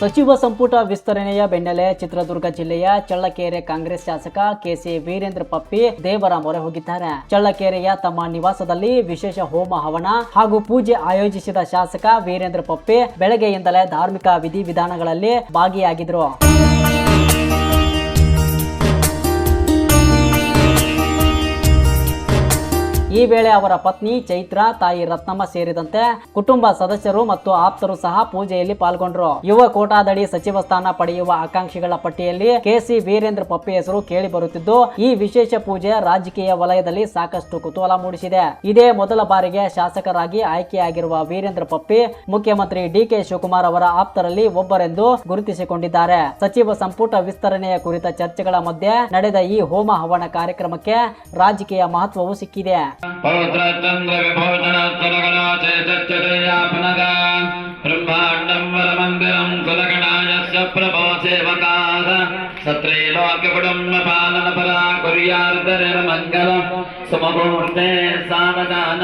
ಸಚಿವ ಸಂಪುಟ ವಿಸ್ತರಣೆಯ ಬೆನ್ನಲ್ಲೇ ಚಿತ್ರದುರ್ಗ ಜಿಲ್ಲೆಯ ಚಳ್ಳಕೆರೆ ಕಾಂಗ್ರೆಸ್ ಶಾಸಕ ಕೆಸಿ ವೀರೇಂದ್ರ ಪಪ್ಪಿ ದೇವರ ಮೊರೆ ಹೋಗಿದ್ದಾರೆ. ಚಳ್ಳಕೆರೆಯ ತಮ್ಮ ನಿವಾಸದಲ್ಲಿ ವಿಶೇಷ ಹೋಮ ಹವನ ಹಾಗೂ ಪೂಜೆ ಆಯೋಜಿಸಿದ ಶಾಸಕ ವೀರೇಂದ್ರ ಪಪ್ಪಿ ಬೆಳಗ್ಗೆಯಿಂದಲೇ ಧಾರ್ಮಿಕ ವಿಧಿವಿಧಾನಗಳಲ್ಲಿ ಭಾಗಿಯಾಗಿದ್ರು. ಈ ವೇಳೆ ಅವರ ಪತ್ನಿ ಚೈತ್ರ, ತಾಯಿ ರತ್ನಮ್ಮ ಸೇರಿದಂತೆ ಕುಟುಂಬ ಸದಸ್ಯರು ಮತ್ತು ಆಪ್ತರು ಸಹ ಪೂಜೆಯಲ್ಲಿ ಪಾಲ್ಗೊಂಡ್ರು. ಯುವ ಕೋಟಾದಡಿ ಸಚಿವ ಸ್ಥಾನ ಪಡೆಯುವ ಆಕಾಂಕ್ಷಿಗಳ ಪಟ್ಟಿಯಲ್ಲಿ ಕೆಸಿ ವೀರೇಂದ್ರ ಪಪ್ಪಿ ಹೆಸರು ಕೇಳಿ ಬರುತ್ತಿದ್ದು, ಈ ವಿಶೇಷ ಪೂಜೆ ರಾಜಕೀಯ ವಲಯದಲ್ಲಿ ಸಾಕಷ್ಟು ಕುತೂಹಲ ಮೂಡಿಸಿದೆ. ಇದೇ ಮೊದಲ ಬಾರಿಗೆ ಶಾಸಕರಾಗಿ ಆಯ್ಕೆಯಾಗಿರುವ ವೀರೇಂದ್ರ ಪಪ್ಪಿ ಮುಖ್ಯಮಂತ್ರಿ ಡಿಕೆ ಶಿವಕುಮಾರ್ ಅವರ ಆಪ್ತರಲ್ಲಿ ಒಬ್ಬರೆಂದು ಗುರುತಿಸಿಕೊಂಡಿದ್ದಾರೆ. ಸಚಿವ ಸಂಪುಟ ವಿಸ್ತರಣೆಯ ಕುರಿತ ಚರ್ಚೆಗಳ ಮಧ್ಯೆ ನಡೆದ ಈ ಹೋಮ ಹವನ ಕಾರ್ಯಕ್ರಮಕ್ಕೆ ರಾಜಕೀಯ ಮಹತ್ವವು ಸಿಕ್ಕಿದೆ. ಪೌತ್ರ ಚಂದ್ರ ವಿಭೂಷಣ ಬ್ರಹ್ಮಾಂಡಂ ವರಮಂದಿರಂ ಕುಲಗಣಾಯಸ್ಯ ಪ್ರಭೋ ಸೇವಕಾಃ ಸತ್ರೈಲೋಕ್ಯ ಕುಟುಂಬ ಪಾಲನ ಪರಾ ಕುರ್ಯಾರ್ಧನಿರ್ಮಂಗಲಂ ಸುಮಮೂರ್ತೆ ಸಾವಧಾನ.